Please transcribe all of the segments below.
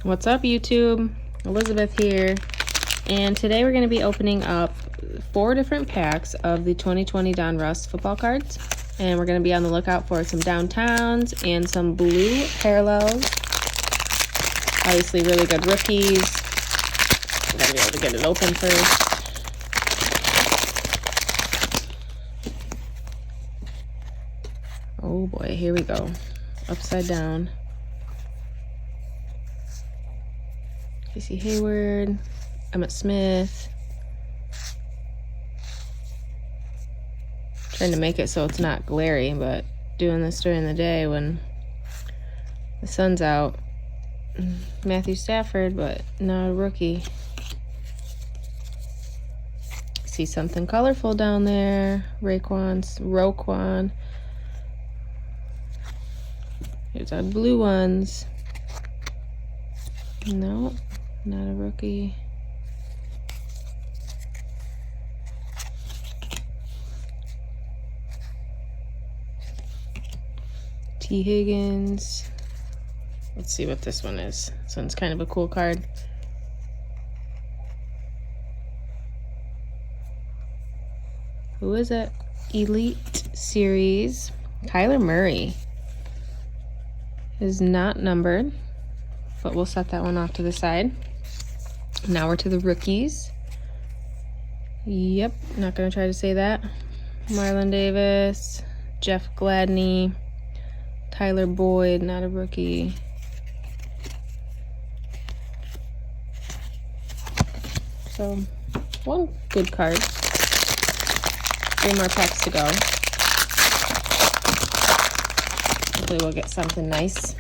What's up, YouTube? Elizabeth here, and today we're going to be opening up 4 different packs of the 2020 Donruss football cards, and we're going to be on the lookout for some downtowns and some blue parallels. Obviously really good rookies. I'm going to be able to get it open first. Oh boy, here we go. Upside down. Casey Hayward, Emmett Smith. Trying to make it so it's not glary, but doing this during the day when the sun's out. Matthew Stafford, but not a rookie. See something colorful down there. Roquan. Here's our blue ones. No, not a rookie. T. Higgins. Let's see what this one is. This one's kind of a cool card. Who is it? Elite Series. Kyler Murray. Is not numbered, but we'll set that one off to the side. Now we're to the rookies. Yep, not gonna try to say that. Marlon Davis, Jeff Gladney, Tyler Boyd, not a rookie. So, one good card. 3 more packs to go. Hopefully we'll get something nice.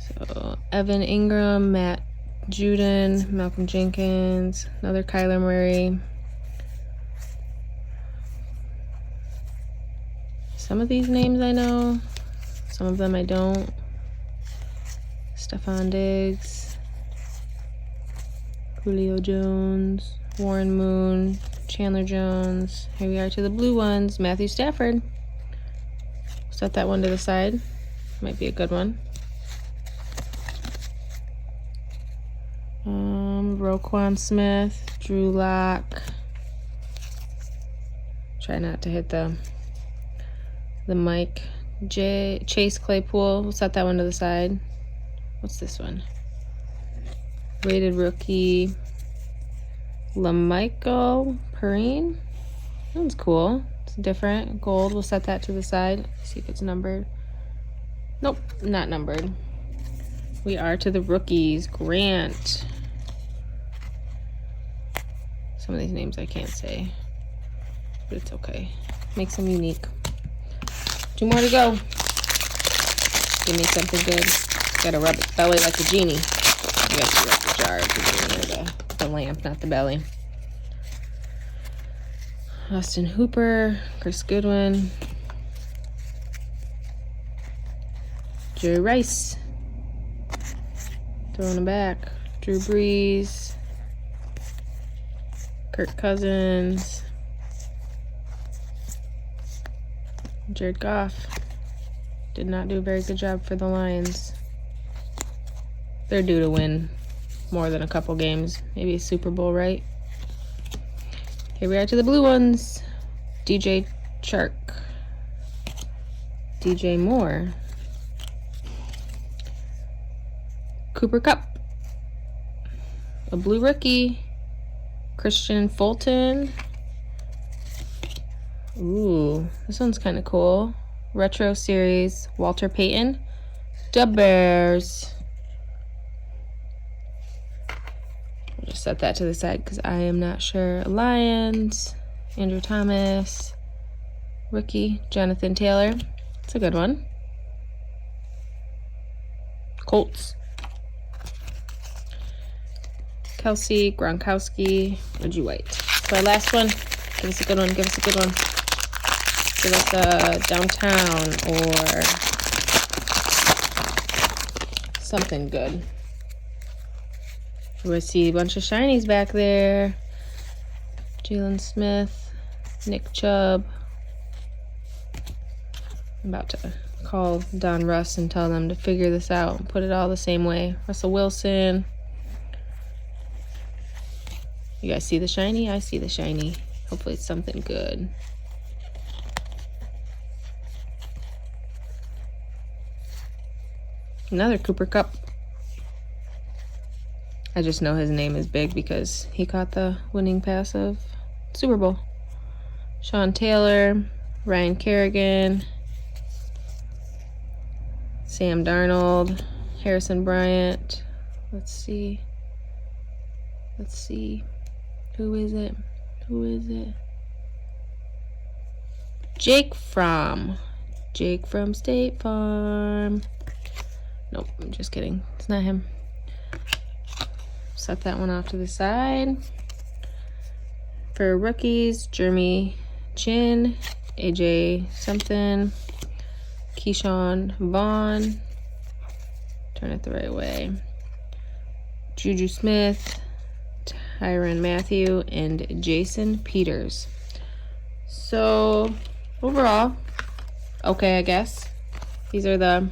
So, Evan Ingram, Matt Judon, Malcolm Jenkins, another Kyler Murray. Some of these names I know, some of them I don't. Stephon Diggs, Julio Jones, Warren Moon, Chandler Jones. Here we are to the blue ones. Matthew Stafford. Set that one to the side. Might be a good one. Roquan Smith, Drew Lock. Try not to hit the mic. Chase Claypool. We'll set that one to the side. What's this one? Rated rookie. Lamichael Perrine. That one's cool. It's different. Gold. We'll set that to the side. See if it's numbered. Nope, not numbered. We are to the rookies. Grant. Some of these names I can't say, but it's okay. Makes them unique. 2 more to go. Give me something good. Gotta rub its belly like a genie. You have to rub the jar to the lamp, not the belly. Austin Hooper, Chris Goodwin, Jerry Rice, throwing him back, Drew Brees, Kirk Cousins, Jared Goff. Did not do a very good job for the Lions. They're due to win more than a couple games, maybe a Super Bowl, right? Here we are to the blue ones. DJ Chark, DJ Moore, Cooper Kupp, a blue rookie, Christian Fulton. Ooh, this one's kind of cool. Retro Series, Walter Payton, the Bears. Just set that to the side because I am not sure. Lions, Andrew Thomas, rookie, Jonathan Taylor. It's a good one. Colts, Kelsey, Gronkowski, Reggie White. So our last one. Give us a good one. Give us a good one. Give us a downtown or something good. We see a bunch of shinies back there. Jalen Smith, Nick Chubb. I'm about to call Donruss and tell them to figure this out and put it all the same way. Russell Wilson. You guys see the shiny? I see the shiny. Hopefully it's something good. Another Cooper Kupp. I just know his name is big because he caught the winning pass of Super Bowl. Sean Taylor, Ryan Kerrigan, Sam Darnold, Harrison Bryant. Let's see. Who is it? Jake from State Farm. Nope, I'm just kidding. It's not him. Set that one off to the side. For rookies, Jeremy Chin, AJ something, Keyshawn Vaughn. Turn it the right way. Juju Smith, Tyrann Mathieu, and Jason Peters. So overall, okay, I guess. These are the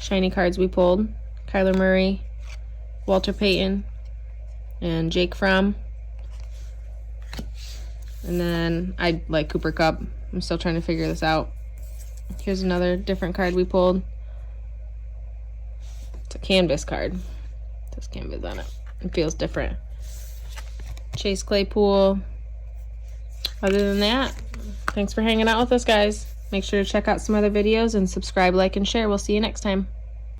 shiny cards we pulled. Kyler Murray, Walter Payton, and Jake Fromm. And then I like Cooper Kupp. I'm still trying to figure this out. Here's another different card we pulled. It's a canvas card. It says canvas on it. It feels different. Chase Claypool. Other than that, thanks for hanging out with us, guys. Make sure to check out some other videos and subscribe, like, and share. We'll see you next time.